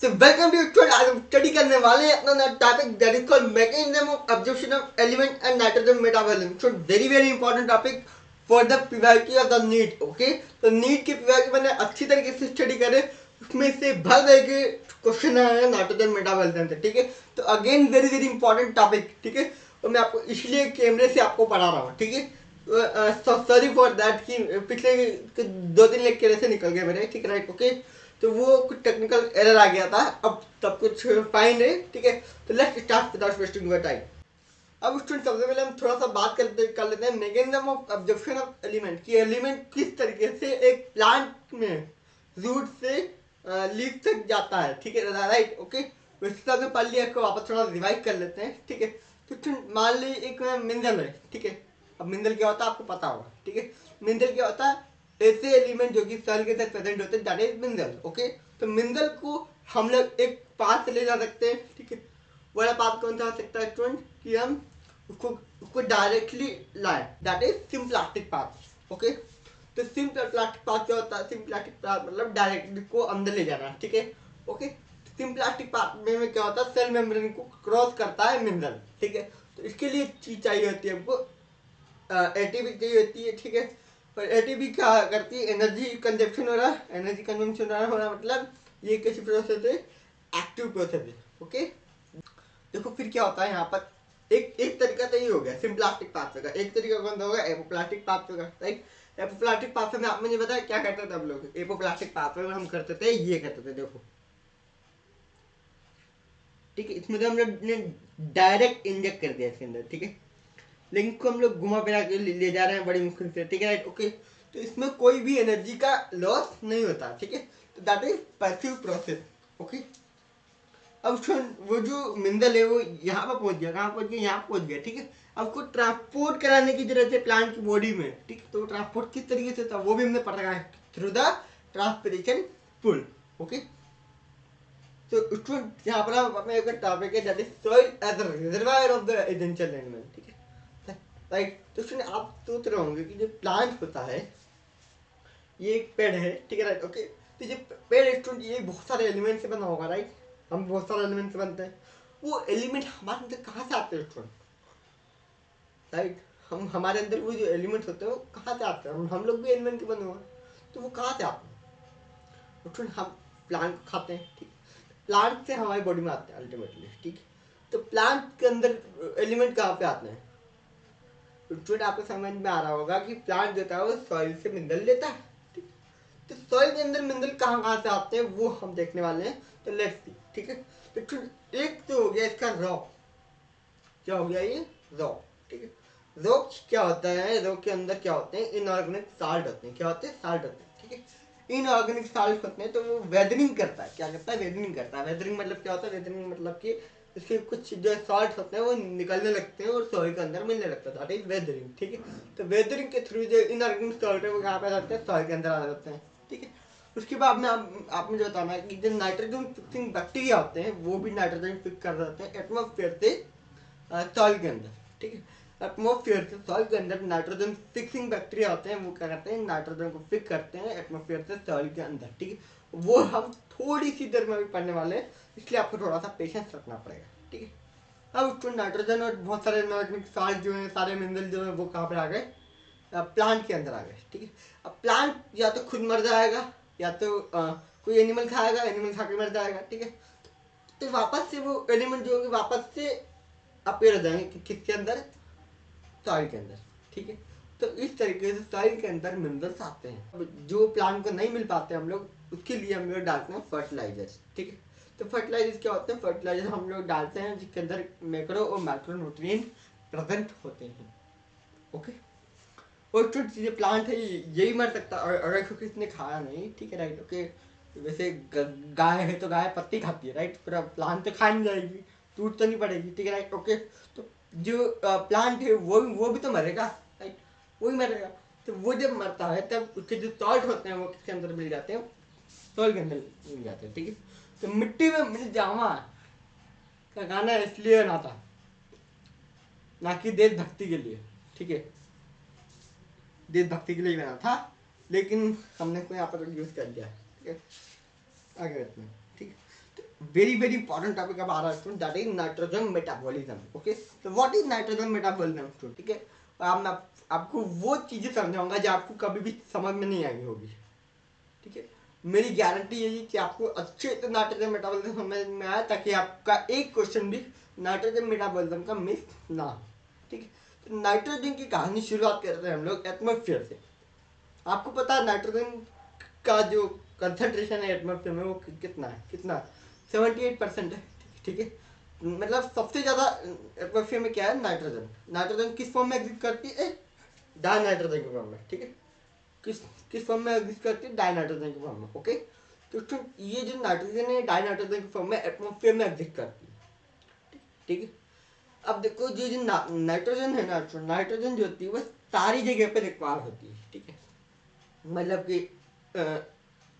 So welcome to student, आज हम study करने वाले हैं अपना नया topic that is called mechanism of absorption of element and nitrogen metabolism. So very important topic for the PYQ of the NEET. Okay, तो NEET के PYQ मैंने अच्छी तरीके से स्टडी करे, उसमें से भर भर के क्वेश्चन आए हैं नाइट्रोजन मेटाबॉलिज्म से। ठीक है, तो अगेन वेरी इंपॉर्टेंट टॉपिक। ठीक है, तो मैं आपको इसलिए कैमरे से आपको पढ़ा रहा हूँ। ठीक है, सॉरी फॉर दैट कि पिछले 2 दिन लेक्चर से निकल गए मेरे। ठीक है, राइट। ओके, तो वो कुछ टेक्निकल एरर आ गया था, अब सब कुछ फाइन है। ठीक है, तो let's start without wasting your time. अब स्टूडेंट सबसे पहले हम थोड़ा सा बात कर लेते हैं mechanism of absorption of element कि एलिमेंट किस तरीके से एक प्लांट में रूट से लीफ तक जाता है। ठीक है, राइट। ओके, वैसे तो हमने पढ़ लिया, इसको वापस थोड़ा रिवाइज कर लेते हैं। ठीक है, तो स्टूडेंट मान ली एक मिनरल है। ठीक है, अब मिनरल क्या होता है आपको पता होगा। ठीक है, मिनरल क्या होता है? ऐसे एलिमेंट जो कि सेल के साथ प्रेजेंट होते हैं, दैट इज मिनरल। ओके, तो मिनरल को हम लोग एक पाथ से ले जा सकते हैं। ठीक है, वाला पाथ कौन सा हो सकता है स्टूडेंट कि हम उसको उसको डायरेक्टली लाए, that is symplastic path. Okay, तो सिम्प्लास्टिक पाथ क्या होता है? सिम्प्लास्टिक पाथ मतलब डायरेक्टली को अंदर ले जाना। ठीक है, ओके, सिम्प्लास्टिक पाथ में क्या होता है? सेल मेम्ब्रेन को क्रॉस करता है मिनरल। ठीक है, तो इसके लिए चीज चाहिए होती है हमको, एटीपी चाहिए होती है। ठीक है, और एटीपी क्या करती है? एनर्जी कंजप्शन हो रहा है, एनर्जी कंजप्शन हो रहा मतलब ये कैसी प्रोसेस है? एक्टिव प्रोसेस है। ओके, देखो फिर क्या होता है यहाँ पर, एक एक तरीका तो ये हो गया सिम्प्लास्टिक पाथवे का, एक तरीका कौन सा होगा? एपोप्लास्टिक पाथवे का। राइट, एपोप्लास्टिक पाथवे में आप मुझे बताया क्या करते थे हम लोग? एपोप्लास्टिक पाथवे में हम करते थे, ये करते थे, देखो। ठीक है, इसमें तो हम लोग ने डायरेक्ट इंजेक्ट कर दिया इसके अंदर। ठीक है, लेकिन को हम लोग घुमा फिरा के ले जा रहे हैं बड़ी मुश्किल से। ठीक है, राइट। ओके, तो इसमें कोई भी एनर्जी का लॉस नहीं होता। ठीक है, तो that is passive process. Okay, अब सुन, वो जो मिनरल है वो यहाँ पर पहुंच गया, कहाँ पहुंच गया? यहाँ पहुंच गया। ठीक है, अब उसको ट्रांसपोर्ट कराने की जरूरत है प्लांट की बॉडी में। ठीक है, तो ट्रांसपोर्ट किस तरीके से था वो भी हमने पढ़ा है, through the transpiration pull. Okay, तो स्टूडेंट यहाँ पर हमें एक टॉपिक है that is soil as a reservoir of the essential element. ठीक है, राइट। तो सुनिए, आप सोच रहे होंगे कि जो प्लांट होता है ये एक पेड़ है। ठीक है, राइट। ओके, तो ये पेड़ स्टूडेंट ये बहुत सारे एलिमेंट से बना होगा, राइट। हम बहुत सारे एलिमेंट से बनते हैं, वो एलिमेंट हमारे अंदर कहाँ से आते हैं स्टूडेंट? राइट, हम हमारे अंदर वो जो एलिमेंट होते हैं वो कहाँ से आते हैं? हम लोग भी एलिमेंट के बने हुए हैं, तो वो कहाँ से आते हैं स्टूडेंट? हम प्लांट को खाते हैं। ठीक, प्लांट से हमारी बॉडी में आते हैं अल्टीमेटली। ठीक, तो प्लांट के अंदर एलिमेंट कहाँ पे आते हैं स्टूडेंट? आपको समझ में आ रहा होगा कि प्लांट जो है वो सॉइल से मिनरल लेता है। ठीक, तो सॉइल के अंदर मिनरल कहाँ कहाँ से आते हैं वो हम देखने वाले हैं, तो लेट्स सी। ठीक है, तो एक तो हो गया इसका रॉक, क्या हो गया ये? रॉक। ठीक है, रॉक क्या होता है? रॉक के अंदर क्या होते हैं? इनऑर्गेनिक साल्ट होते हैं। क्या होते हैं? साल्ट होते हैं। ठीक है, इनऑर्गेनिक साल्ट होते हैं, तो वो वेदरिंग करता है। क्या करता है? वेदरिंग करता है। वेदरिंग मतलब क्या होता है? वेदरिंग मतलब कि इसके कुछ जो सॉल्ट होते हैं वो निकलने लगते हैं और सॉइल के अंदर मिलने लगता है, दैट इज वेदरिंग। ठीक है, तो वेदरिंग के थ्रू जो इनऑर्गेनिक सॉल्ट है वो कहाँ पे जाते हैं? सॉइल के अंदर आ जाते हैं। ठीक है, उसके बाद में आप मुझे बताना है कि जो नाइट्रोजन फिक्सिंग बैक्टीरिया होते हैं वो भी नाइट्रोजन फिक्स कर देते हैं एटमॉस्फेयर से सॉइल के अंदर। ठीक है, एटमॉस्फेयर से सॉइल के अंदर नाइट्रोजन फिक्सिंग बैक्टीरिया होते हैं, वो क्या करते हैं? नाइट्रोजन को फिक्स करते हैं एटमॉस्फेयर से सॉइल के अंदर। ठीक है, वो हम थोड़ी सी देर में भी पढ़ने वाले हैं, इसलिए आपको थोड़ा सा पेशेंस रखना पड़ेगा। ठीक है, अब उसको नाइट्रोजन और बहुत सारे इनऑर्गेनिक साल्ट जो है, सारे मिनरल जो है वो कहाँ पर आ गए? प्लांट के अंदर आ गए। ठीक है, अब प्लांट या तो खुद मर जाएगा या तो कोई एनिमल खाएगा, एनिमल खा के मर जाएगा। ठीक है, तो वापस से वो एलिमेंट जो होगी वापस से अपेयर हो जाएंगे किसके अंदर? सॉइल के अंदर। ठीक है, तो इस तरीके से सॉइल के अंदर मिनरल्स आते हैं। जो प्लांट को नहीं मिल पाते हम लोग उसके लिए हम लोग डालते हैं फर्टिलाइजर्स। ठीक है, तो फर्टिलाइजर्स क्या होते हैं? फर्टिलाइजर हम लोग डालते हैं जिसके अंदर मैक्रो और माइक्रो न्यूट्रिएंट प्रेजेंट होते हैं। ओके, और जो चीजें प्लांट है यही मर सकता है अगर इसको किसी ने खाया नहीं। ठीक है, राइट। ओके, वैसे गाय है तो गाय पत्ती खाती है, राइट, पर प्लांट तो खा नहीं जाएगी, टूट तो नहीं पड़ेगी। ठीक है, राइट। ओके, तो जो प्लांट है वो भी तो मरेगा, राइट, वो ही मरेगा। तो वो जब मरता है तब उसके जो सॉल्ट होते हैं वो किसके अंदर मिल जाते हैं? सॉइल के अंदर मिल जाते हैं। ठीक है, तो मिट्टी में मिल जावा का गाना इसलिए ना था, ना कि देशभक्ति के लिए। ठीक है, देशभक्ति के लिए बना था, लेकिन हमने को यहाँ पर यूज कर दिया। ठीक है, आगे बढ़ते हैं। ठीक है, वेरी वेरी इंपॉर्टेंट टॉपिक अब आ रहा है, that is nitrogen metabolism. Okay, तो व्हाट इज नाइट्रोजन मेटाबॉलिज्म? ठीक है, अब मैं आपको वो चीजें समझाऊंगा जो आपको कभी भी समझ में नहीं आई होगी। ठीक है, मेरी गारंटी यही कि आपको अच्छे से नाइट्रोजन मेटाबॉलिज्म समझ में आया, ताकि आपका एक क्वेश्चन भी नाइट्रोजन मेटाबॉलिज्म का मिस ना हो। ठीक है, तो नाइट्रोजन की कहानी शुरुआत करते हैं हम लोग एटमॉस्फेयर से। आपको पता है नाइट्रोजन का जो कंसंट्रेशन है एटमॉस्फेयर में वो कितना 78% है। ठीक है, मतलब सबसे ज्यादा एटमॉस्फेयर में क्या है, नाइट्रोजन। नाइट्रोजन किस फॉर्म में एग्जिस्ट करती है, डाई नाइट्रोजन के फॉर्म में। ठीक है, किस किस फॉर्म में एग्जिस्ट करती है, डाई नाइट्रोजन के फॉर्म में। ओके, तो ये जो नाइट्रोजन है डाई नाइट्रोजन के फॉर्म में एटमॉस्फेयर में एग्जिस्ट करती है। ठीक है, अब देखो जो नाइट्रोजन है ना, नाइट्रोजन जो होती है वो सारी जगह पे रिक्वायर होती है। ठीक है, मतलब कि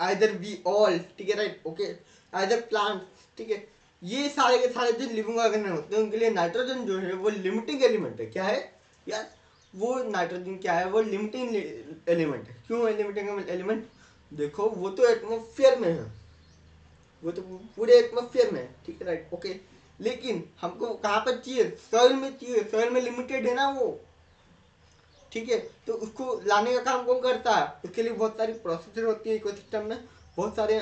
आइदर वी ऑल, ठीक है, राइट, ओके, आइदर प्लांट, ठीक है, ये सारे के सारे जो लिविंग ऑर्गेनिज्म होते हैं उनके लिए नाइट्रोजन जो है वो लिमिटिंग एलिमेंट है। क्या है यार, वो नाइट्रोजन क्या है, वो लिमिटिंग एलिमेंट है। क्यों है लिमिटिंग एलिमेंट? देखो वो तो एटमोस्फेयर में है, वो तो पूरे एटमोस्फेयर में है। ठीक है, राइट, ओके, लेकिन हमको कहाँ पर चाहिए, सॉइल में चाहिए। सॉइल में लिमिटेड है ना वो। ठीक है, तो उसको लाने का काम कौन करता है? उसके लिए बहुत सारी प्रोसेसर होती है इकोसिस्टम में, बहुत सारे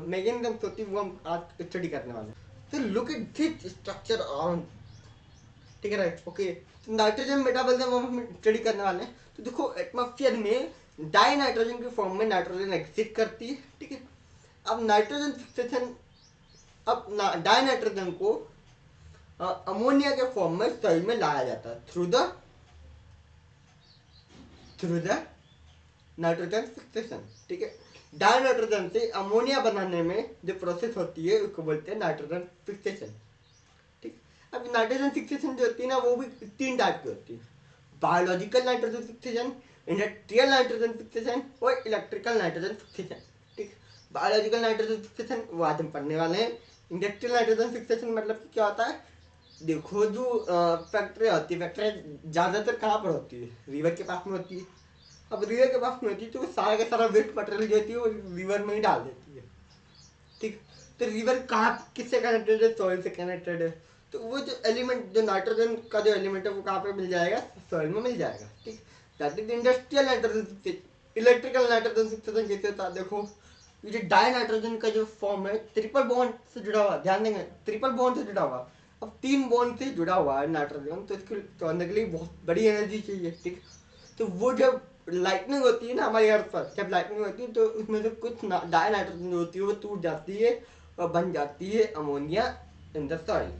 मैकेनिज्म्स होती है, वो हम आज स्टडी करने वाले हैं। तो look at this structure on. ठीक है, राइट, ओके, तो नाइट्रोजन मेटाबॉलिज्म हम स्टडी करने वाले हैं। तो देखो एटमॉस्फेयर में डाई नाइट्रोजन के फॉर्म में नाइट्रोजन एग्जिस्ट करती है। ठीक है, अब नाइट्रोजन फिक्सेशन, अब डाई नाइट्रोजन को अमोनिया के फॉर्म में सॉइल में लाया जाता है थ्रू द नाइट्रोजन फिक्सेशन। ठीक है, डाई नाइट्रोजन से अमोनिया बनाने में जो प्रोसेस होती है उसको बोलते हैं नाइट्रोजन फिक्सेशन। ठीक, अब नाइट्रोजन फिक्सेशन जो होती है ना वो भी 3 टाइप की होती है, biological nitrogen fixation, industrial nitrogen fixation और इलेक्ट्रिकल नाइट्रोजन फिक्सेशन। ठीक, बायोलॉजिकल नाइट्रोजन फिक्सेशन वो आज हम पढ़ने वाले हैं। इंडस्ट्रियल नाइट्रोजन फिक्सेशन मतलब क्या होता है? देखो जो फैक्ट्री होती है, फैक्ट्री ज्यादातर कहाँ पर होती है, रिवर के पास में होती है। अब रिवर के पास में होती है तो सारा का सारा वेस्ट मटेरियल जो होती है वो रिवर में ही डाल देती है। ठीक, तो रिवर कहाँ किससे कनेक्टेड है, सॉइल से कनेक्टेड है। तो वो जो एलिमेंट, जो नाइट्रोजन का जो एलिमेंट है वो कहाँ पे मिल जाएगा, सॉइल में मिल जाएगा। ठीक, that is industrial nitrogen. Electrical nitrogen fixation कैसे होता है? देखो ये जो डाई नाइट्रोजन का जो फॉर्म है ट्रिपल बॉन्ड से जुड़ा हुआ, ध्यान देंगे, ट्रिपल बॉन्ड से जुड़ा हुआ। अब 3 बॉन्ड से जुड़ा हुआ है नाइट्रोजन, तो इसको तोड़ने के लिए बहुत बड़ी एनर्जी चाहिए। ठीक, तो वो जब लाइटनिंग होती है ना हमारी अर्थ पर, जब लाइटनिंग होती है तो उसमें से कुछ डाई नाइट्रोजन जो होती है वो टूट जाती है और बन जाती है अमोनिया इन द सॉइल।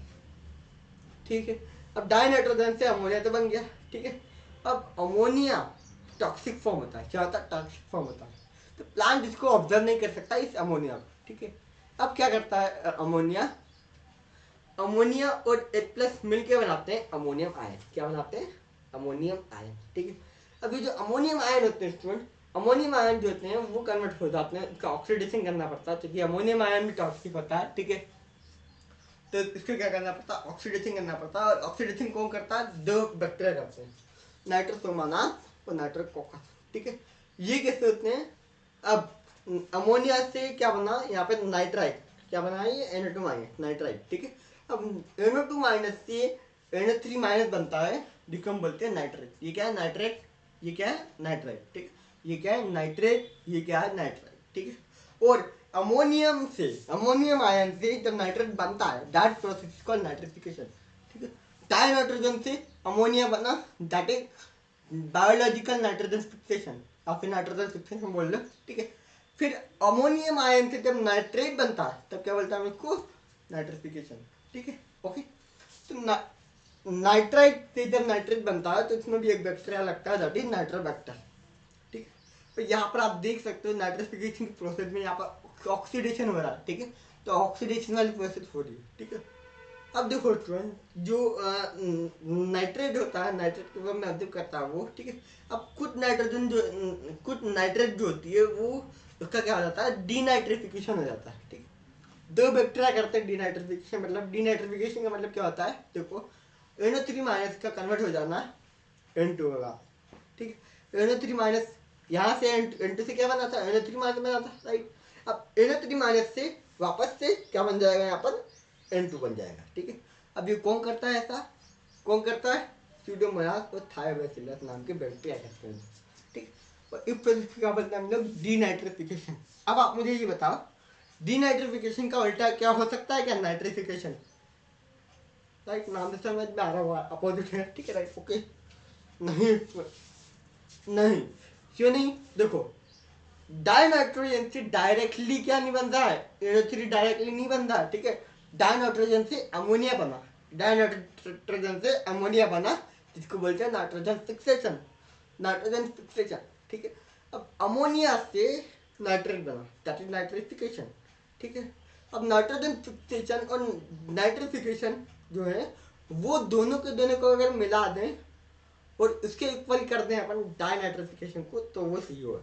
ठीक है, अब डाई नाइट्रोजन से अमोनिया तो बन गया। ठीक है, अब अमोनिया टॉक्सिक फॉर्म होता है। क्या होता है? टॉक्सिक फॉर्म होता है, तो प्लांट इसको ऑब्जर्व नहीं कर सकता इस अमोनिया को। ठीक है, अब क्या करता है अमोनिया, अमोनिया और H+ मिलकर बनाते हैं अमोनियम आयन। क्या बनाते हैं? Ammonium ion. ठीक है, अभी जो अमोनियम आयन होते हैं स्टूडेंट, अमोनियम आयन जो होते हैं वो कन्वर्ट हो जाते हैं, इसका ऑक्सीडेशन करना पड़ता है क्योंकि अमोनियम आयन भी टॉक्सिक होता है। ठीक है, तो इसको क्या करना पड़ता है? ऑक्सीडेशन करना पड़ता है। और ऑक्सीडेशन कौन करता है? 2 बैक्टीरिया करते हैं, नाइट्रोसोमानास और नाइट्रोकोकस। ठीक है, ये कैसे होते हैं? अब अमोनिया से क्या बना यहाँ पे, नाइट्राइट। क्या बना है? ये Na2- नाइट्राइट। ठीक है, अब Na2- से Na3- बनता है, जिसको हम बोलते हैं नाइट्रेट। ये क्या है? नाइट्रेट। ये क्या है? नाइट्राइट। ठीक, ये क्या है? नाइट्रेट। ये क्या है? नाइट्राइट। ठीक है, और अमोनियम से, अमोनियम आयन से जब नाइट्रेट बनता है, दैट प्रोसेस कॉल्ड नाइट्रिफिकेशन। ठीक है, डाई नाइट्रोजन से अमोनिया बना, that is biological nitrogen fixation, या फिर नाइट्रोजन फिक्सेशन बोल लो। ठीक है, फिर अमोनियम आयन से जब नाइट्रेट बनता है तब क्या बोलता है उसको? नाइट्रिफिकेशन। ठीक है, ओके, तो नाइट्राइट से जब नाइट्रेट बनता है तो इसमें भी एक बैक्टीरिया लगता है, दैट इज नाइट्रोबैक्टर। ठीक है, तो यहाँ पर आप देख सकते हो नाइट्रिफिकेशन की प्रोसेस में यहाँ पर ऑक्सीडेशन हो रहा है। ठीक है, तो ऑक्सीडेशन वाली प्रोसेस हो रही है। ठीक है, अब देखो स्टूडेंट, जो नाइट्रेट होता है, नाइट्रेट के बाद में ऑब्जर्व करता है वो। ठीक है, अब कुछ नाइट्रोजन जो, कुछ नाइट्रेट जो होती है वो, उसका क्या हो जाता है? डीनाइट्रिफिकेशन हो जाता है। ठीक है, 2 बैक्टीरिया करते हैं डीनाइट्रिफिकेशन। मतलब डीनाइट्रिफिकेशन का मतलब क्या होता है? देखो Na3- का कन्वर्ट हो जाना N2 होगा। ठीक है, Na3- यहाँ से N2 से क्या बना था? Na3- बना था, राइट। अब Na3- से वापस से क्या बन जाएगा यहाँ पर? N2 बन जाएगा। ठीक है, अब ये कौन करता है ऐसा, कौन करता है, स्यूडोमोनास और थायोबैसिलस नाम के बैक्टीरिया करते हैं। ठीक, और इस प्रोसेस को क्या बोलते हैं हम लोग, डीनाइट्रिफिकेशन। अब आप मुझे ये बताओ, डीनाइट्रिफिकेशन का उल्टा क्या हो सकता है, क्या नाइट्रिफिकेशन, राइट, नाम से समझ में आ रहा होगा, अपोजिट है। ठीक है, राइट, ओके, नहीं नहीं, क्यों नहीं, देखो डाइनाइट्रोजन से डायरेक्टली क्या नहीं बन रहा है, NO3 डायरेक्टली नहीं बन रहा है। ठीक है, डाइनाइट्रोजन से अमोनिया बना, डाइनाइट्रोजन से अमोनिया बना, जिसको बोलते हैं नाइट्रोजन फिक्सेशन, नाइट्रोजन फिक्सेशन। ठीक है, अब अमोनिया से नाइट्रेट बना, दैट इज नाइट्रिफिकेशन। ठीक है, अब नाइट्रोजन फिक्सेशन और नाइट्रिफिकेशन जो है वो दोनों के दोनों को अगर मिला दें और उसके इक्वल कर दें अपन डाइनाइट्रिफिकेशन को, तो वो सही होगा।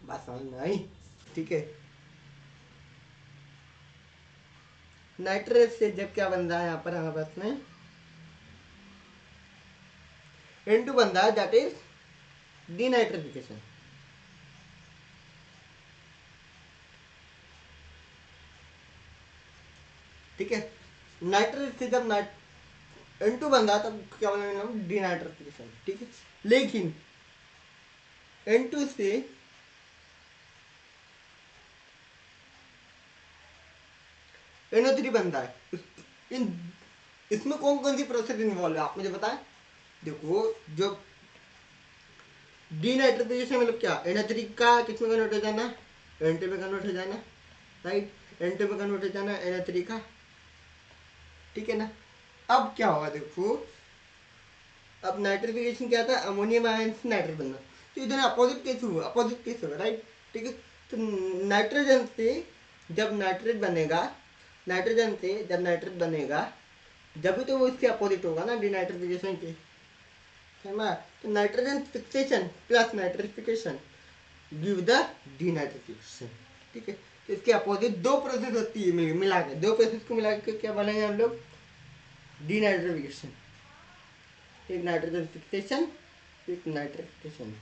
बात समझ में आई। ठीक है, नाइट्रेट से जब क्या बन रहा है यहाँ पर आपस में N2 बन रहा है, दैट इज डीनाइट्रिफिकेशन। ठीक है, नाइट्रेट से जब N2 बन रहा है तब क्या बन रहा है, डीनाइट्रिफिकेशन। ठीक है, लेकिन N2 से NO3 बन रहा है, इन इसमें कौन कौन सी प्रोसेस इन्वॉल्व है आप मुझे बताएं। देखो, जो डीनाइट्रिफिकेशन मतलब क्या, NO3 का किसमें कन्वर्ट हो जाना, N2 में कन्वर्ट हो जाना, राइट, N2 में कन्वर्ट हो जाना NO3 का। ठीक है ना, अब क्या होगा देखो, अब नाइट्रिफिकेशन क्या था, अमोनियम आयन से नाइट्रेट बनना, तो इधर अपोजिट केस हुआ, अपोजिट केस होगा, राइट। ठीक है, तो नाइट्रोजन से जब नाइट्रेट बनेगा, नाइट्रोजन से जब नाइट्रेट बनेगा, जब भी तो वो इसके अपोजिट होगा ना, डिनाइट्रिफिकेशन के, समझ। तो nitrogen fixation plus nitrification give the denitrification. ठीक है, तो इसके अपोजिट दो प्रोसेस होती है, मिला के दो प्रोसेस को मिला के क्या बनेंगे हम लोग, डीनाइट्रिफिकेशन। एक नाइट्रोजन फिक्सेशन, एक नाइट्रिफिकेशन।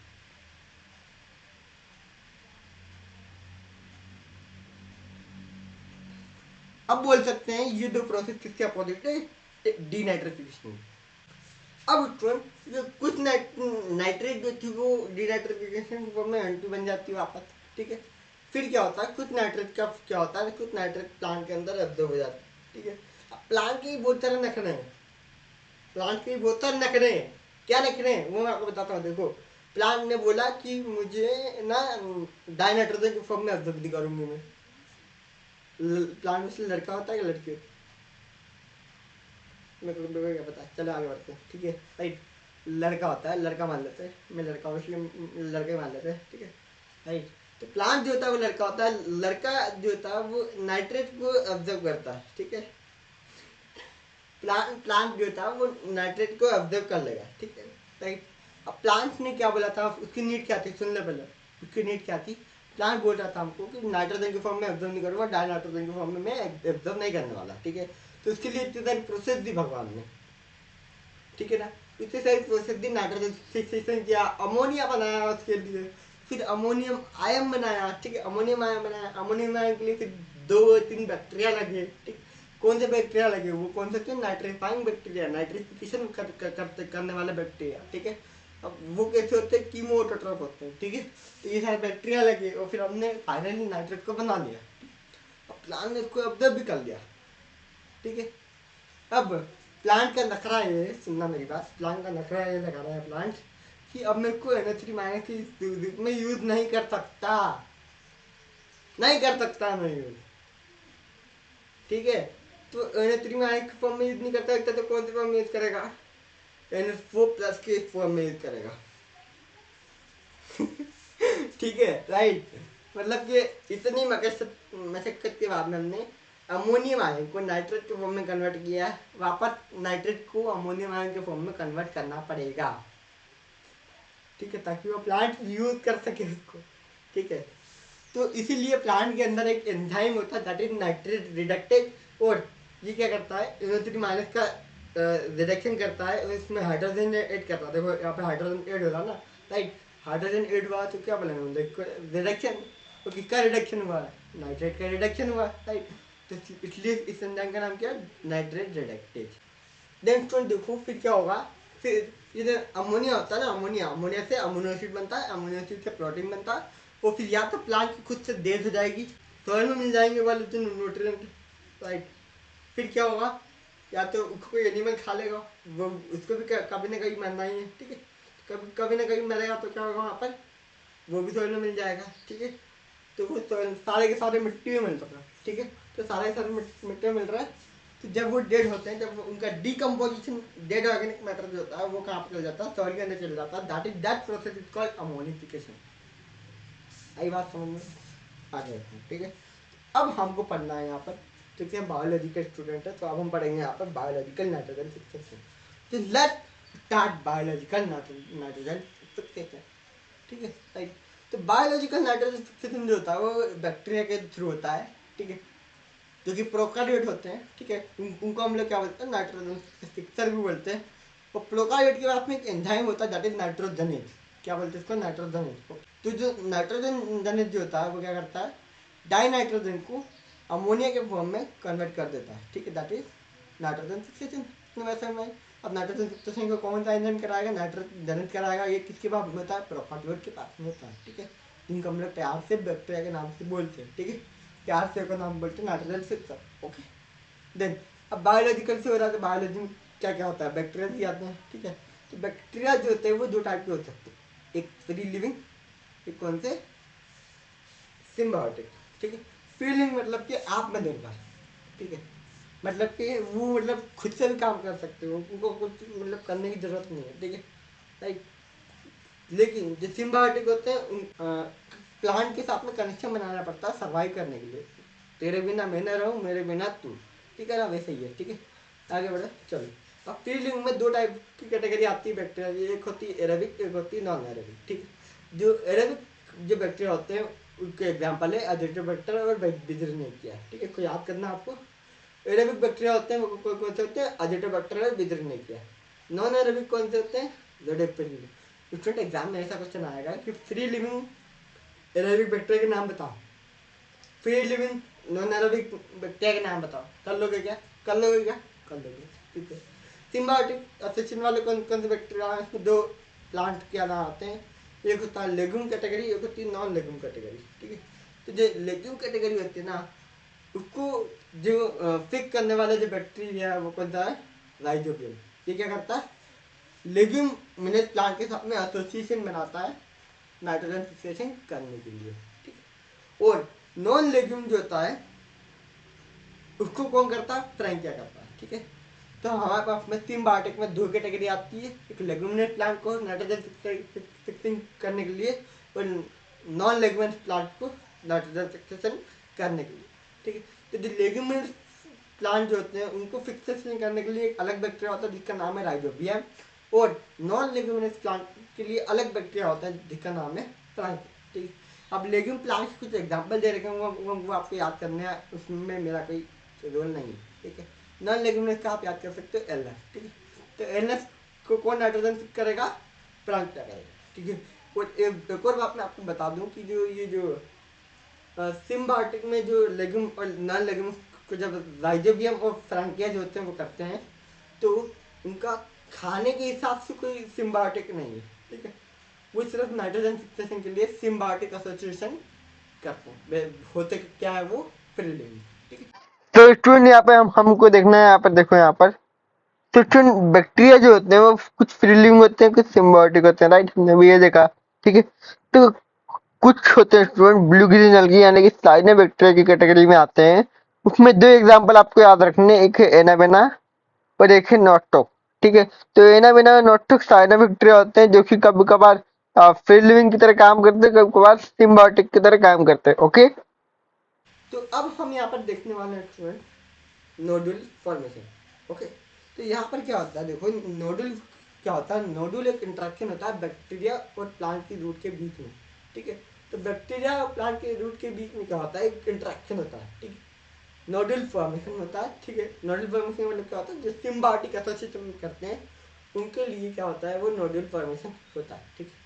अब बोल सकते हैं ये दो प्रोसेस किसके अपोजिट है, डीनाइट्रिफिकेशन। अब स्टूडेंट ये कुछ नाइट्रेट जो थी वो डीनाइट्रिफिकेशन में N2 बन जाती है वापस। ठीक है, फिर क्या होता है, कुछ नाइट्रेट का क्या होता है, कुछ नाइट्रेट प्लांट के अंदर एब्जॉर्ब हो जाता है। ठीक है, अब प्लांट के बहुत सारे नखरे हैं, प्लांट के बहुत सारे नखरे हैं, क्या नखरे हैं वो मैं आपको बताता हूँ। देखो, प्लांट ने बोला कि मुझे ना डाइनाइट्रोजन के फॉर्म में एब्जॉर्ब नहीं करूंगी मैं। प्लांट में से लड़का होता है कि लड़की होती है, मेरे को क्या पता, चलो आगे बढ़ते हैं। ठीक है, राइट, लड़का होता है, लड़का मान लेते हैं, मैं लड़का हूँ इसलिए लड़के मान लेते हैं। ठीक है, राइट, तो प्लांट जो होता है वो लड़का होता है, लड़का जो होता है वो नाइट्रेट को ऑब्जर्व करता है। ठीक है, प्लांट जो था वो नाइट्रेट को ऑब्जर्व कर लेगा। ठीक है, राइट। अब प्लांट ने क्या बोला था, उसकी नीड क्या थी, सुन ले पहले, उसकी नीड क्या थी। प्लांट बोल रहा था हमको कि नाइट्रोजन के फॉर्म में ऑब्जर्व नहीं करूँगा, डाई नाइट्रोजन के फॉर्म में मैं ऑब्जर्व नहीं करने वाला। ठीक है, तो उसके लिए इतनी सारी प्रोसेस दी भगवान ने। ठीक है ना, इतनी सारी प्रोसेस दी, नाइट्रोजन फिक्सेशन किया, अमोनिया बनाया उसके लिए, फिर अमोनियम आयन बनाया। ठीक है, अमोनियम आयन बनाया, अमोनियम आयन के लिए फिर 2-3 बैक्टीरिया लगे। ठीक, कौन से बैक्टीरिया लगे, वो कौन से थे, नाइट्रीफाइंग बैक्टीरिया, नाइट्रिफिकेशन करने वाले बैक्टीरिया। ठीक है, अब वो कैसे होते हैं, कीमोटोट्रॉप होते हैं। ठीक है, तो ये सारे बैक्टीरिया लगे और फिर हमने फाइनली नाइट्रेट को बना लिया। अब प्लांट ने उसको ऑब्जर्व भी कर लिया। ठीक है, अब प्लांट का नखरा ये, सुनना मेरी बात, प्लांट का नखरा ये लगा रहा है प्लांट कि अब मेरे को NH3 माइनस की में यूज नहीं कर सकता, नहीं कर सकता मैं यूज। ठीक है, तो NH3 माइनस के फॉर्म में यूज नहीं कर सकता, तो कौन से फॉर्म में यूज करेगा, NH4 प्लस के फॉर्म में यूज करेगा। ठीक है, राइट, मतलब कि इतनी मशक्कत के बाद में हमने अमोनियम आयन को नाइट्रेट के फॉर्म में कन्वर्ट किया, वापस नाइट्रेट को अमोनियम आयन के फॉर्म में कन्वर्ट करना पड़ेगा। ठीक है, ताकि वो प्लांट यूज कर सके उसको। ठीक है, तो इसीलिए प्लांट के अंदर एक एंजाइम होता है दैट इज नाइट्रेट रिडक्टेज, और ये क्या करता है, NO3 माइनस का रिडक्शन करता है और इसमें हाइड्रोजन ऐड करता है। देखो यहाँ पे हाइड्रोजन ऐड हो रहा है ना, राइट, हाइड्रोजन ऐड हुआ तो क्या बोलेंगे, देखो रिडक्शन, तो किसका रिडक्शन हुआ है, नाइट्रेट का रिडक्शन हुआ, राइट। तो इसलिए इस एंजाइम का नाम क्या है, नाइट्रेट रिडक्टेज। देन स्टूडेंट देखो फिर क्या होगा, फिर ये अमोनिया होता है ना, अमोनिया से अमीनो एसिड बनता है, अमीनो एसिड से प्रोटीन बनता है, वो फिर या तो प्लांट की खुद से डेथ हो जाएगी, सॉइल में मिल जाएंगे वाले जो न्यूट्रिएंट, राइट। फिर क्या होगा, या तो उसको कोई एनिमल खा लेगा, वो उसको भी कभी ना कभी मरना ही है, ठीक है। कभी कभी ना कभी मरेगा तो क्या होगा वहाँ पर, वो भी सॉइल में मिल जाएगा, ठीक है। तो वो सारे के सारे मिट्टी में मिल रहा है, ठीक है। तो सारे के सारे मिट्टी में मिल रहा है। तो जब वो डेड होते हैं, जब उनका डिकम्पोजिशन, डेड ऑर्गेनिक मैटर जो होता है वो कहाँ पर चल जाता है, सॉइल के अंदर चल जाता है, that process is called ammonification. आई बात समझ में आ गया, ठीक है। अब हमको पढ़ना है यहाँ पर, क्योंकि हम बायोलॉजी के स्टूडेंट है, तो अब हम पढ़ेंगे यहाँ पर बायोलॉजिकल नाइट्रोजन फिक्सेशन। तो let start biological nitrogen fixation, ठीक है, राइट। तो बायोलॉजिकल नाइट्रोजन फिक्सेशन जो होता है वो बैक्टीरिया के थ्रू होता है, ठीक है, जो कि प्रोकार्योट होते हैं, ठीक है। उनको हम लोग क्या बोलते हैं, नाइट्रोजन फिक्सर भी बोलते हैं। और प्रोकार्योट के बाद में एक एंजाइम होता है दैट इज नाइट्रोजनेज, क्या बोलते हैं इसको, नाइट्रोजनेज। तो जो नाइट्रोजन जनित जो होता है वो क्या करता है, डाई नाइट्रोजन को अमोनिया के फॉर्म में कन्वर्ट कर देता है, ठीक है, दैट इज नाइट्रोजन फिक्सेशन। वैसे में अब नाइट्रोजन फिक्सेशन को कौन सा एंजाइम कराएगा, नाइट्रोजन जनित कराएगा, ये किसके पास होता है, प्रोकार्योट के पास में होता है, ठीक है। जिनको हम लोग प्यार से बैक्टीरिया के नाम से बोलते हैं, ठीक है, प्यार से का नाम बोलते हैं नाइट्रोजन फिक्सर, ओके। देन अब बायोलॉजिकल से हो रहा है, तो बायोलॉजी में क्या क्या होता है, बैक्टीरिया भी आते हैं, ठीक है। तो बैक्टीरिया जो होते हैं वो दो टाइप के हो सकते हैं, एक फ्री लिविंग, एक कौन से, सिम्बायोटिक, ठीक है। फ्री लिविंग मतलब कि आप में निर्भर, ठीक है, मतलब कि वो मतलब खुद से भी काम कर सकते हो, उनको कुछ मतलब करने की जरूरत नहीं है, ठीक है, राइट। लेकिन जो सिम्बायोटिक होते हैं उन प्लांट के साथ में कनेक्शन बनाना पड़ता है सर्वाइव करने के लिए, तेरे बिना मैं न रहूँ, मेरे बिना तू, ठीक है ना, वैसे ही है, ठीक है। आगे बढ़े, चलो। अब फ्री लिविंग में दो टाइप की कैटेगरी आती है बैक्टीरिया की, एक होती है एरेबिक, एक होती है नॉन एरेबिक, ठीक है। जो एरेबिक जो बैक्टीरिया होते हैं उनके एग्जाम्पल है अजिटोबैक्टर और बिजरनिकिया, ठीक है, कोई याद करना आपको। एरेबिक बैक्टीरिया होते हैं वो कौन से होते हैं, अजिटोबैक्टर और बिजरनिकिया। नॉन एरेबिक कौन से होते हैं, जोडेपिल। स्टूडेंट एग्जाम में ऐसा क्वेश्चन आएगा कि फ्री लिविंग एरेबिक बैक्टीरिया के नाम बताओ, free living non aerobic bacteria के नाम बताओ, कर लोगे क्या, कर लोगे क्या, कर लोगे, ठीक है। सिम्बायोटिक एसोसिएशन वाले कौन कौन से बैक्टीरिया हैं, इसमें दो प्लांट के अलावा आते हैं, एक होता है लेग्यूम कैटेगरी, एक होती है नॉन लेग्यूम कैटेगरी, ठीक है। तो जो लेग्यूम कैटेगरी होती है ना, उसको जो फिक करने वाले जो बैक्टीरिया है वो कौन सा है, राइजोबियम। ये क्या करता है, लेग्यूम मिनट प्लांट के साथ में एसोसिएशन बनाता है नाइट्रोजन फिक्सेशन करने के लिए, ठीक है। और नॉन लेग्यूम जो होता है उसको कौन करता है, फ्रैंकिया करता है, ठीक है। तो हमारे पास में तीन बायोटिक में दो कैटेगरी आती है, एक लेग्यूमिनेट प्लांट को नाइट्रोजन फिक्सिंग करने के लिए और नॉन लेग्यूमिनेट प्लांट को नाइट्रोजन फिक्सेशन करने के लिए, ठीक है। तो जो लेग्यूमिनेट प्लांट जो होते हैं उनको फिक्सेशन करने के लिए एक अलग बैक्टीरिया होता है जिसका नाम है राइजोबियम, और नॉन लेग्यूमिनेट प्लांट के लिए अलग बैक्टीरिया होता है जिसका नाम है फ्रैंकिया, ठीक है। अब लेग्यूम प्लांट के कुछ एग्जाम्पल दे रखे हैं वो आपको याद करने हैं, उसमें मेरा कोई रोल नहीं है, ठीक है। नॉन लेग्यूमिनेस का आप याद कर सकते हो एलएस, ठीक है। तो एलएस को कौन नाइट्रोजन फिक्स करेगा, फ्रैंकिया करेगा, ठीक है। और एक और बात मैं आपको बता दूं कि जो ये जो सिम्बायोटिक में जो लेग्यूम और नॉन लेग्यूम को जब राइजोबियम और फ्रैंकिया जो होते हैं वो करते हैं, तो उनका खाने के हिसाब से कोई सिम्बायोटिक नहीं है, ठीक है। वो सिर्फ नाइट्रोजन फिक्सेशन के लिए सिम्बायोटिक एसोसिएशन करते हैं, होते क्या है वो फ्री लिविंग, ठीक है। तो स्टूडेंट यहाँ पे हमको देखना है, यहाँ पर देखो यहाँ पर, तो स्टूडेंट बैक्टीरिया जो होते हैं वो कुछ फ्री लिविंग होते हैं, कुछ सिम्बायोटिक होते हैं, राइट, हमने भी ये देखा, ठीक है। तो कुछ होते हैं स्टूडेंट ब्लू ग्रीन अलगी यानी कि साइनो बैक्टीरिया की कैटेगरी में आते हैं, उसमें दो एग्जाम्पल आपको याद रखने, एक है एनाबेना और एक है नॉटोक, ठीक है। तो एनाबेना नॉटोक साइनो बैक्टीरिया होते हैं जो कि कभी कभार फ्री लिविंग की तरह काम करते हैं, कभी कभार सिम्बायोटिक की तरह काम करते हैं, ओके। तो अब हम यहाँ पर देखने वाले हैं स्टूडेंट नोडुल फॉर्मेशन, ओके। तो यहाँ पर क्या होता है, देखो नोडुल क्या होता है, नोडुल एक इंटरेक्शन होता है बैक्टीरिया और प्लांट की रूट के बीच में, ठीक है। तो बैक्टीरिया और प्लांट के रूट के बीच में क्या होता है, एक इंटरेक्शन होता है, ठीक है, नोडुल फॉर्मेशन होता है, ठीक है। नोडुल फॉर्मेशन मतलब क्या होता है, जो सिम्बायोटिक एसोसिएशन करते हैं उनके लिए क्या होता है, वो नोडुल फॉर्मेशन होता है, ठीक है,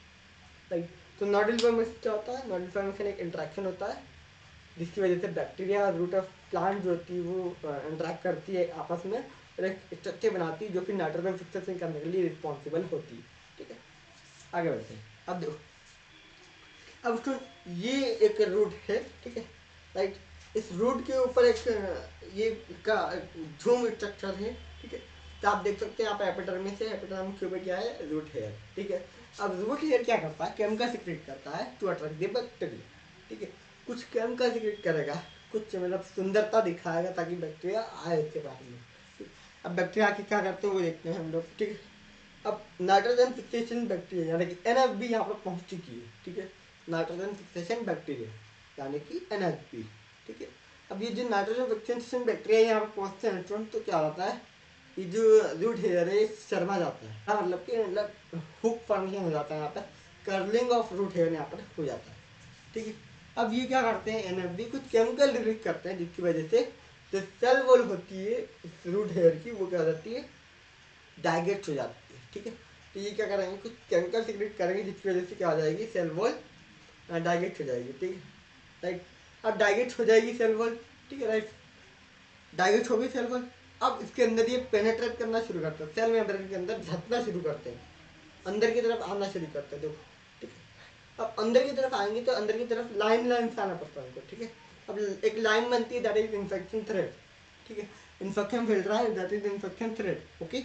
राइट। तो नोडुल फॉर्मेशन क्या होता है, नोडुल फॉर्मेशन एक इंटरेक्शन होता है जिसकी वजह से बैक्टीरिया और रूट ऑफ प्लांट जो होती है वो इंटरेक्ट करती है आपस में और एक स्ट्रक्चर बनाती है जो कि नाइट्रोजन फिक्सेशन करने के लिए रिस्पॉन्सिबल होती है। ठीक है, आगे बढ़ते हैं। अब देखो, अब उसको ये एक रूट है, ठीक है राइट। इस रूट के ऊपर एक ये का झूम स्ट्रक्चर है, ठीक है। तो आप देख सकते हैं यहाँ पे एपिडर्मिस है, एपिडर्मिस के ऊपर क्या है, रूट हेयर, ठीक है। अब रूट हेयर क्या करता है, केमिकल सीक्रेट करता है टू अट्रैक्ट द बैक्टीरिया, ठीक है। कुछ केमिकल सीक्रेट करेगा, कुछ मतलब सुंदरता दिखाएगा ताकि बैक्टीरिया आए उसके पास में। अब बैक्टीरिया की क्या करते हैं वो देखते हैं हम लोग, ठीक है। अब नाइट्रोजन फिक्सेशन बैक्टीरिया यानी कि NF भी यहाँ पर पहुँच चुकी है, ठीक है। नाइट्रोजन फिक्सेशन बैक्टीरिया यानी कि NFP, ठीक है। अब ये जो नाइट्रोजन फिक्सेशन बैक्टीरिया यहाँ पर पहुँचते हैं तुरंत, तो क्या होता है, ये जो रूट हेयर है शर्मा जाता है, हाँ, मतलब कि मतलब हुक फॉर्मेशन हो जाता है यहाँ पर, कर्लिंग ऑफ रूट हेयर यहाँ पर हो जाता है, ठीक है। अब ये क्या करते हैं, NFB कुछ केमिकल रिलीज करते हैं जिसकी वजह से जो सेल वॉल होती है रूट हेयर की वो क्या हो जाती है, डाइगेट हो जाती है, ठीक है। तो ये क्या करेंगे, कुछ केमिकल सीक्रेट करेंगे जिसकी वजह से क्या हो जाएगी, सेल वॉल डाइगेट हो जाएगी, ठीक है राइट। अब डाइगेट हो जाएगी सेल वॉल, ठीक है राइट। डाइगेट हो गई सेल वॉल। अब इसके अंदर ये पेनेट्रेट करना शुरू करते हैं, सेल मेम्ब्रेन के अंदर झपना शुरू करते हैं, अंदर की तरफ आना शुरू करते हैं, देखो, ठीक है। अब अंदर की तरफ आएंगे तो अंदर की तरफ लाइन लाइन से आना पड़ता है उनको, ठीक है। अब एक लाइन बनती है, दैट इज इन्फेक्शन थ्रेड, ठीक है। इन्फेक्शन फैल रहा है, that is infection thread, okay.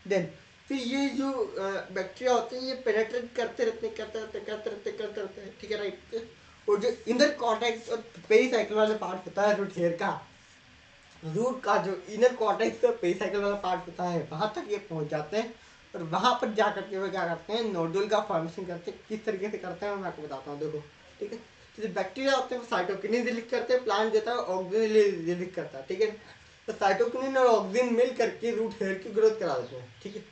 Then फिर ये जो बैक्टीरिया होते हैं ये पेनेट्रेट करते रहते हैं, करते रहते हैं, ठीक है राइट। और जो इनर कॉर्टेक्स और पेरिसाइकिल वाला पार्ट होता है रूट हेयर का, रूट का जो इनर कॉर्टेक्स और पेरिसाइकिल वाला पार्ट होता है वहाँ तक ये पहुँच जाते हैं और वहाँ पर जा करके वो क्या करते हैं, नोडुल का फॉर्मेशन करते हैं। किस तरीके से करते हैं मैं आपको बताता हूँ, देखो, ठीक है। तो जो बैक्टीरिया होते हैं वो साइटोकिनिन रिलीज करते हैं, प्लांट देता है ऑक्सीजन रिलीज करता है, ठीक है। तो साइटोकिनिन और ऑक्सीजन मिल करके रूट हेयर की ग्रोथ करा देते हैं, ठीक है।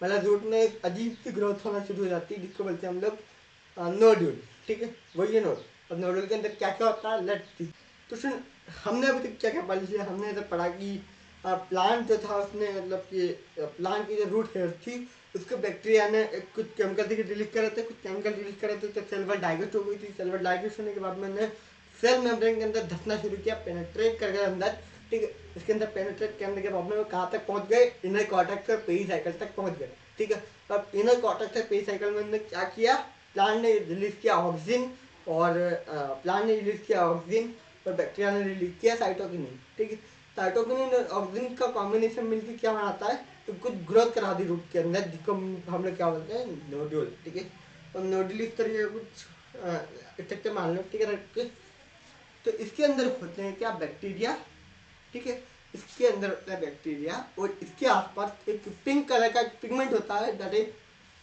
मतलब रूट में एक अजीब सी ग्रोथ होना शुरू हो जाती है जिसको बोलते हैं हम लोग नोड्यूल, ठीक है, वही है नोड। अब नोडुल के अंदर क्या क्या होता है, लेट्स सी। तो सुन, हमने अभी तक क्या क्या पढ़ लिया, हमने इधर पढ़ा कि प्लांट जो था उसने मतलब कि प्लांट की जो रूट हेयर थी उसको बैक्टीरिया ने कुछ केमिकल से रिलीज करे थे, कुछ केमिकल रिलीज करे थे, तो सेल वॉल डाइजेस्ट हो गई थी। सेल वॉल डाइजेस्ट होने के बाद मैंने सेल मेम्ब्रेन के अंदर धंसना शुरू किया, पेनेट्रेट कर गया अंदर, ठीक है। इसके अंदर पेनेट्रेट करने के बाद में वो कहाँ तक पहुँच गए, इनर कॉर्टेक्स और पेरिसाइकिल तक पहुँच गए, ठीक है। अब इनर कॉर्टेक्स और पेरिसाइकिल में उन्होंने क्या किया, प्लांट ने रिलीज किया ऑक्सीजन और प्लांट ने रिलीज किया ऑक्सीजन और बैक्टीरिया ने रिलीज किया साइटोकिनिन, ठीक है। साइटोकिनिन और ऑक्सीजन का कॉम्बिनेशन मिलकर क्या बनाता है, तो कुछ ग्रोथ करा दी रूट के अंदर जिसको हम लोग क्या बोलते हैं, नोड्यूल, ठीक है। और नोड्यूल इस तरीके का कुछ स्ट्रक्चर मान लो, ठीक है राइट। तो इसके अंदर होते हैं क्या, बैक्टीरिया, ठीक है। इसके अंदर होता है बैक्टीरिया और इसके आसपास एक पिंक कलर का पिगमेंट होता है, दैट इज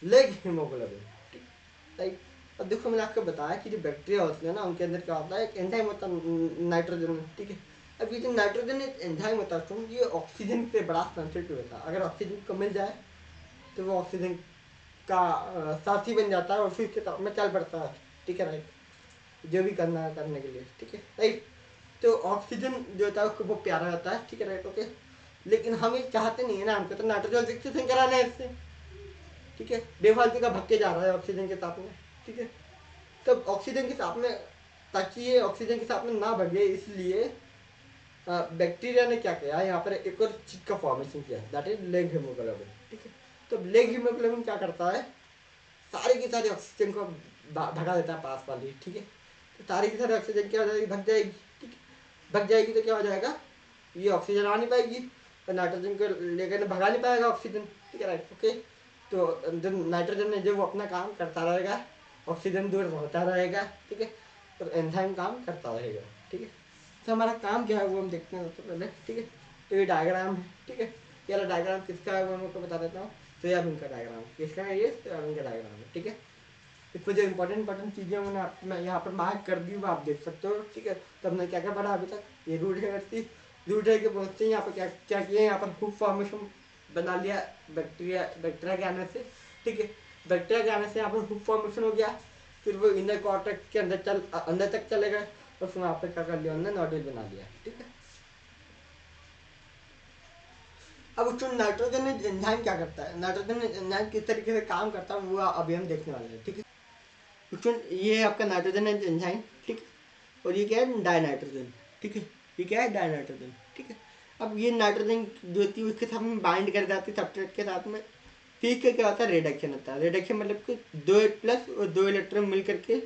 लेग हीमोग्लोबिन, ठीक राइट। अब देखो मैंने आपको बताया कि जो बैक्टीरिया होते हैं ना उनके अंदर क्या होता है, एक एंजाइम होता है नाइट्रोजन, ठीक है। अब ये जो नाइट्रोजन एंजाइम होता है ये ऑक्सीजन से बड़ा सेंसिटिव होता है। अगर ऑक्सीजन को मिल जाए तो वो ऑक्सीजन का साथी बन जाता है और फिर उसके साथ में चल पड़ता है, ठीक है राइट, जो भी करना है करने के लिए, ठीक है राइट। तो ऑक्सीजन जो होता है उसको वो प्यारा होता है, ठीक है राइट, ओके। लेकिन हम ये चाहते नहीं है ना, हमको तो नाइट्रोजन फिक्सेशन कराना है इससे, ठीक है। बेफालतू का भक्के जा रहा है ऑक्सीजन के साथ में, ठीक है। तब ऑक्सीजन के साथ में, ताकि ये ऑक्सीजन के साथ में ना भगे इसलिए बैक्टीरिया ने क्या किया, यहाँ पर एक और चीज का फॉर्मेशन किया, दैट इज लेग हीमोग्लोबिन, ठीक है। तो लेग हीमोग्लोबिन क्या करता है, सारे की सारी ऑक्सीजन को भगा देता है पास वाली, ठीक है। तो सारी की सारी ऑक्सीजन क्या हो जाएगी, भग जाएगी, ठीक है। भग जाएगी तो क्या हो जाएगा, ये ऑक्सीजन आ नहीं पाएगी और नाइट्रोजन को लेकर भगा नहीं पाएगा ऑक्सीजन, ठीक है राइट, ओके। तो जो नाइट्रोजन है जो वो अपना काम करता रहेगा, ऑक्सीजन दूर होता रहेगा, ठीक है। और एंजाइम काम करता रहेगा, ठीक है। तो हमारा काम क्या है वो हम देखते हैं सबसे पहले, ठीक है। तो ये डायग्राम है, ठीक है। ये वाला डायग्राम किसका है वो मैं आपको बता देता हूँ, सोयाबीन का डायग्राम किसका है, ये सोयाबीन का डायग्राम है, ठीक है। इसमें जो इंपॉर्टेंट चीज़ें मैं यहाँ पर मार्क कर दी वो आप देख सकते हो, ठीक है। तो हमने क्या क्या पढ़ा अभी तक, ये रूट हेयर थी, रूट हेयर के पहुँचते हैं यहाँ पर क्या क्या किया, यहाँ पर हुक फॉर्मेशन बना लिया बैक्टीरिया के आने से, ठीक है। बैक्टीरिया के आने से यहाँ पर हुक फॉर्मेशन हो गया, फिर वो इनर कॉर्टेक्स के अंदर तक चले गए और फिर वहाँ पर क्या कर लिया उन्होंने, नोड्यूल बना लिया, ठीक है। अब उसमें नाइट्रोजन एंजाइम क्या करता है, नाइट्रोजन एंजाइम किस तरीके से काम करता है वो अभी हम देखने वाले हैं, ठीक है। उसमें ये है आपका नाइट्रोजन एंजाइम, ठीक है। और ये क्या है, डाई नाइट्रोजन, ठीक है। ये क्या है, डाई नाइट्रोजन, ठीक है। अब ये नाइट्रोजन जो होती है उसके साथ में बाइंड कर जाती है सब्सट्रेट के साथ में, ठीक है। क्या होता है, रिडक्शन होता है। रिडक्शन मतलब कि 2 H प्लस और 2 इलेक्ट्रॉन मिल करके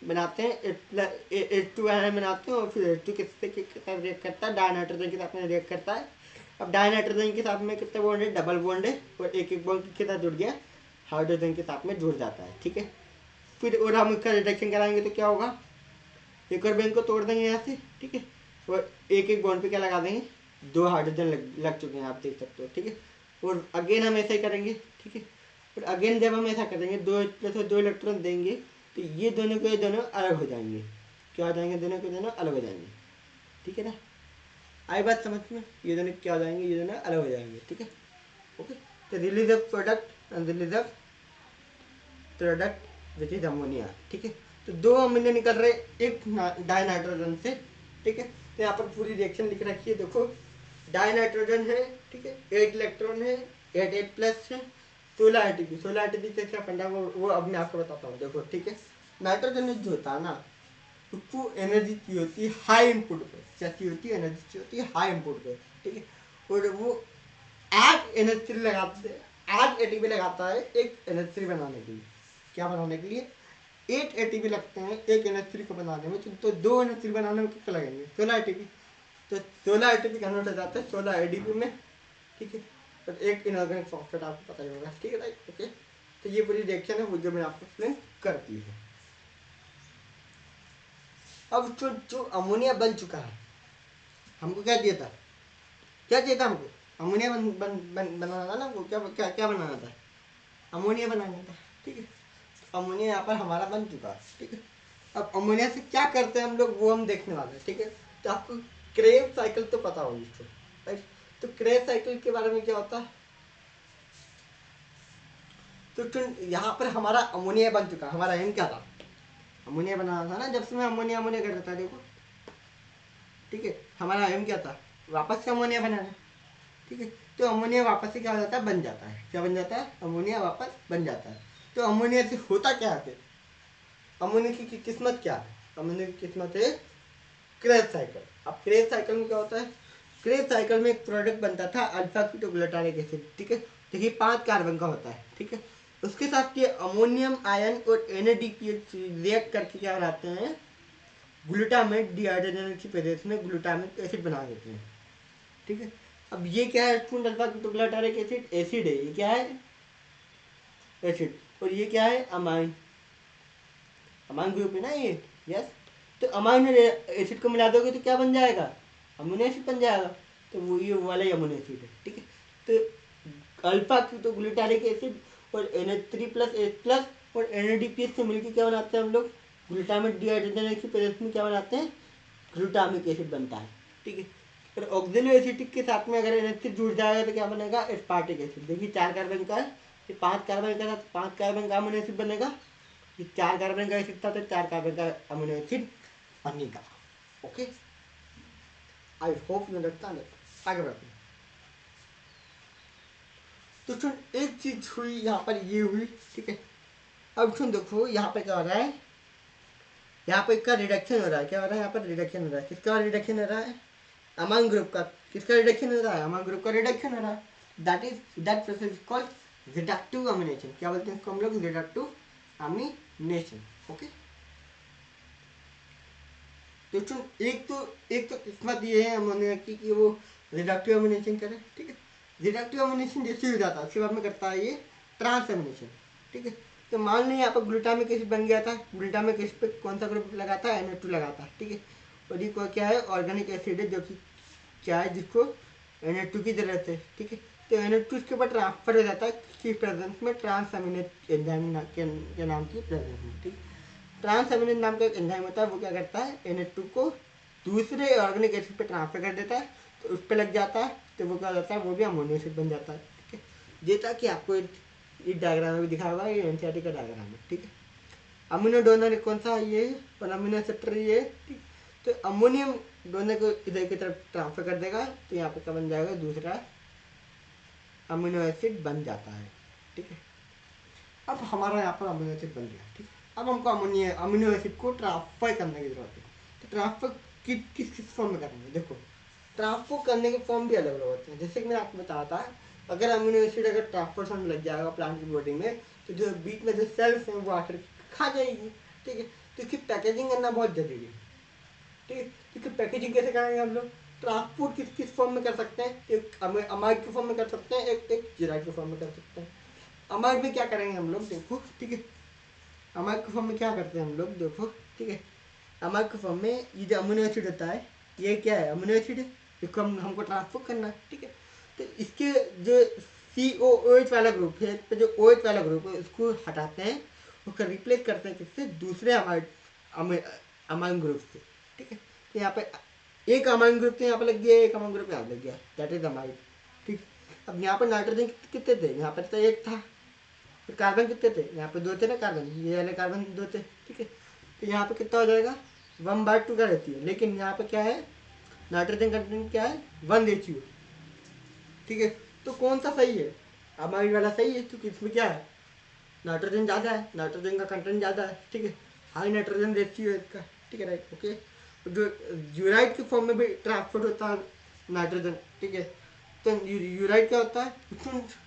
बनाते हैं H2 आयन बनाते हैं, और फिर H2 किससे के साथ रिएक्ट करता है, डाई नाइट्रोजन के साथ में रिएक्ट करता है। अब डाई नाइट्रोजन के साथ में कितने बॉन्ड है, डबल बॉन्ड है, और एक एक बॉन्ड के साथ जुड़ गया, हाइड्रोजन के साथ में जुड़ जाता है, ठीक है। फिर और हम इसका रिडक्शन कराएंगे तो क्या होगा, एक और बैंक को तोड़ देंगे यहाँ से, ठीक है। और एक एक बॉन्ड पे क्या लगा देंगे, 2 हाइड्रोजन लग चुके हैं, आप देख सकते हो, ठीक है। और अगेन हम ऐसा ही करेंगे, ठीक है। और अगेन जब हम ऐसा करेंगे, 2 प्लस 2 इलेक्ट्रॉन देंगे, तो ये दोनों को ये दोनों अलग हो जाएंगे। क्या हो जाएंगे, दोनों को दोनों अलग हो जाएंगे, ठीक है ना। आई बात समझ में, ये दोनों क्या हो जाएंगे, ये दोनों अलग हो जाएंगे, ठीक है। ओके, तो release of product and release of product which is ammonia, ठीक है। तो 2 अमोनिया निकल रहे एक डाई नाइट्रोजन से, ठीक है। तो यहाँ पर पूरी रिएक्शन लिख रखी है, देखो। डाई नाइट्रोजन है, ठीक है, 8 इलेक्ट्रॉन है, 8 प्लस है, 16 ATP। 16 ATP से क्या फंडा वो अब मैं आपको बताता हूँ, देखो, ठीक है। नाइट्रोजन जो होता है ना, उसको एनर्जी चाहिए होती है हाई इनपुट पे। क्या चाहिए होती है, एनर्जी चाहिए होती है हाई इनपुट पे, ठीक है। और वो 8 एनर्जी लगाते 8 ATP लगाता है एक एनर्जी बनाने के लिए। क्या बनाने के लिए, 8 ATP लगते हैं एक एनर्जी को बनाने में। तो 2 एनर्जी बनाने में कितना लगेंगे, 16 ATP। तो 16 ATP कन्वर्ट हो जाता है 16 ADP में, ठीक है। और एक इनऑर्गेनिक फॉस्फेट आपको पता ही होगा, ठीक है, राइट, ओके। तो ये पूरी रिएक्शन है वो जो मैंने आपको एक्सप्लेन कर दी है। अब जो अमोनिया बन चुका है, हमको क्या दिया था, क्या चाहिए था हमको, अमोनिया बनाना था ना, वो क्या क्या क्या बनाना था, अमोनिया बनाना था, ठीक है। अमोनिया यहाँ पर हमारा बन चुका है, ठीक है। अब अमोनिया से क्या करते हैं हम लोग, वो हम देखने वाले हैं, ठीक है। तो आपको क्रेव साइकिल तो पता होगी इसको, राइट। तो क्रेव साइकिल के बारे में क्या होता है, तो यहाँ पर हमारा अमोनिया बन चुका है। हमारा एम क्या था, अमोनिया बनाना था ना, जब से मैं अमोनिया अमोनिया कर देता, देखो, ठीक है। हमारा एम क्या था, वापस से अमोनिया बनाना, ठीक है। तो अमोनिया वापस से क्या हो जाता है, बन जाता है। क्या बन जाता है, अमोनिया वापस बन जाता है। तो अमोनिया से होता क्या है, अमोनिया की किस्मत क्या है, अमोनिया की किस्मत है क्रेज साइकिल। अब क्रेज साइकिल में क्या होता है, क्रेज साइकिल में एक प्रोडक्ट बनता था अल्फा कीटोग्लूटारिक एसिड, ठीक है। देखिए 5 कार्बन का होता है, ठीक है। उसके साथ ये अमोनियम आयन और NADPH रिएक्ट करके क्या बनाते हैं, ग्लूटामेट डिहाइड्रोजनेज की प्रेजेंस में ग्लूटामिक एसिड बना देते हैं, ठीक है। अब ये क्या है, अल्फा कीटोग्लूटारिक एसिड एसिड है, ये क्या है, एसिड। और ये क्या है, अमाइन, अमाइन ग्रुप है ना ये, यस। तो अमाइन एसिड को मिला दोगे तो क्या बन जाएगा, अमीनो एसिड बन जाएगा। तो वो ये वाला ही अमीनो एसिड है, ठीक है। तो अल्फा कीटोग्लूटारिक एसिड और NH3 प्लस H प्लस और NADPH से मिलकर क्या बनाते हैं हम लोग, ग्लूटामेट डिहाइड्रोजनेज की प्रेजेंस में क्या बनाते हैं, ग्लूटामिक एसिड बनता है, ठीक है। और ऑक्सिनो एसिड के साथ में अगर NH3 जुड़ जाएगा तो क्या बनेगा, एस्पार्टिक एसिड। देखिए 4 कार्बन का है, ये 5 कार्बन का साथ 5 कार्बन का अमीनो एसिड बनेगा। ये 4 कार्बन का एसिड था तो 4 कार्बन का अमीनो एसिड बनेगा, okay. I hope you understand it. आगे बढ़ते हैं। तो सुन, एक चीज हुई यहाँ पर, ये हुई, ठीक है। अब सुन देखो यहाँ पे क्या हो रहा है, यहाँ पे इसका रिडक्शन हो रहा है। क्या हो रहा है, यहाँ पर रिडक्शन हो रहा है। किसका रिडक्शन हो रहा है, अमाइन ग्रुप का। किसका रिडक्शन हो रहा है, अमाइन ग्रुप का रिडक्शन हो रहा है। That process is called reductive amination. क्या बोलते हैं इसको हम लोग, रिडक्टिव अमीनेशन, ओके। तो सुन, एक तो किस्मत ये है अमोनिया की कि वो रिडक्टिव अमीनेशन करे, ठीक है। रिडक्टिव अमीनेशन जैसे हो जाता है उसके बाद में करता है ये ट्रांस अमीनेशन, ठीक है। तो मान लीजिए यहाँ पर ग्लूटामिक एसिड बन गया था, ग्लूटामिक एसिड पे कौन सा ग्रुप लगाता है, NH2 लगाता है, ठीक है। और ये क्या है, ऑर्गेनिक एसिड है, जो कि क्या है, जिसको NH2 की जरूरत है, ठीक है। तो NH2 इसके ऊपर ट्रांसफर हो जाता है किसकी प्रेजेंस में, ट्रांस अमीनेट एंजाइम के नाम की प्रेजेंस में, ठीक है। ट्रांस अमीनेज नाम का एक एंजाइम होता है, वो क्या करता है, NH2 को दूसरे ऑर्गेनिक एसिड पे ट्रांसफर कर देता है। तो उस पर लग जाता है तो वो क्या हो जाता है, वो भी अमोनिया एसिड बन जाता है, ठीक है। जैसा कि आपको इस डायग्राम में भी दिखा हुआ है, ये NCERT का डायग्राम है, ठीक है। अमीनो डोनर कौन सा है, ये, और अमीनो एक्सेप्टर ये, ठीक। तो अमोनियम डोनर को इधर की तरफ ट्रांसफर कर देगा, तो यहाँ पे क्या बन जाएगा, दूसरा अमीनो एसिड बन जाता है, ठीक है। अब हमारा यहाँ पर अमीनो एसिड बन गया, ठीक है। अब हमको अमीनो एसिड को ट्रांसफर करने की जरूरत है। तो ट्रांसफर किस किस फॉर्म में करना है? देखो, ट्रांसफर करने के फॉर्म भी अलग अलग होते हैं। जैसे कि मैंने आपको बताया था, अगर अमीनो एसिड अगर ट्रांसफर लग जाएगा प्लांट की बॉडी में, तो जो बीच में जो सेल्स हैं वो आकर खा जाएगी। ठीक है, तो इसकी पैकेजिंग करना बहुत जरूरी है। ठीक है, तो पैकेजिंग कैसे करेंगे हम लोग? ट्रांसपोर्ट किस किस फॉर्म में कर सकते हैं? एक अमाइड के फॉर्म में कर सकते हैं, एक जेराइड के फॉर्म में कर सकते हैं। अमाइड में क्या करेंगे हम लोग? देखो, ठीक है, अमाइड के फॉर्म में क्या करते हैं हम लोग? देखो, ठीक है, अमाइड के फॉर्म में ये जो अमीनो एसिड होता है, ये क्या है? अमीनो एसिड है, इसको हमको ट्रांसफर करना है। ठीक है, तो इसके जो COOH वाला ग्रुप है, तो जो OH वाला ग्रुप है उसको हटाते हैं, उसका रिप्लेस करते हैं किससे? दूसरे अमाइन ग्रुप से। ठीक है, तो यहाँ पे एक अमाइन ग्रुप तो यहाँ पे लग गया, एक अमाइन ग्रुप यहाँ लग गया, दैट इज अमाइड। ठीक, अब यहाँ पर नाइट्रोजन कितने थे? यहाँ पर तो एक था। तो कार्बन कितने थे? यहाँ पे दो थे ना कार्बन, ये वाले कार्बन दो थे। ठीक है, तो यहाँ पे कितना हो जाएगा? 1/2 का रहती है, लेकिन यहाँ पे क्या है? नाइट्रोजन कंटेंट क्या है? 1 HU। ठीक है, तो कौन सा सही है? अमाइड वाला सही है, क्योंकि इसमें क्या है? नाइट्रोजन ज़्यादा है, नाइट्रोजन का कंटेंट ज़्यादा है। ठीक है, हाई नाइट्रोजन रेशियो है इसका। ठीक है, राइट, ओके। जो यूराइड के फॉर्म में भी ट्रांसपोर्ट होता है नाइट्रोजन। ठीक है, तो यूराइड क्या होता है?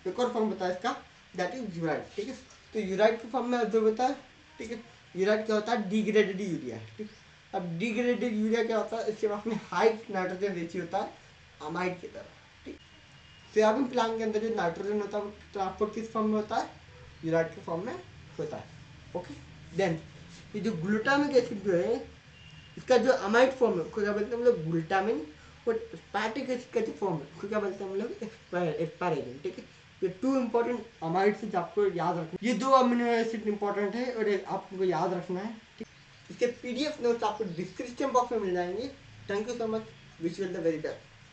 एक और फॉर्म बताया इसका, दैट इज यूराइड। ठीक है, तो यूराइड के फॉर्म में जो होता है, ठीक है, यूराइड क्या होता है? Degraded urea. ठीक, अब डिग्रेडेड यूरिया क्या होता है? इसके पास में हाई नाइट्रोजन रेशियो होता है अमाइड की तरह। ठीक, सोयाबीन प्लांट के अंदर जो नाइट्रोजन होता है वो ट्रांसपोर्ट किस फॉर्म में होता है? यूराइड के फॉर्म में होता है। ओके, देन ये जो ग्लूटामिक एसिड जो है, इसका जो अमाइड फॉर्म है उसको क्या बोलते हैं हम लोग? ग्लूटामिन। और एस्पार्टिक एसिड का जो फॉर्म है उसको क्या बोलते हैं हम लोग? एस्पारेगिन। ठीक है, ये 2 इंपॉर्टेंट अमाइड्स आपको याद रखना, ये 2 अमीनो एसिड इंपॉर्टेंट है और आपको याद रखना है। ठीक, इसके PDF नोट्स आपको डिस्क्रिप्शन बॉक्स में मिल जाएंगे। Thank you so much, wish you the very best.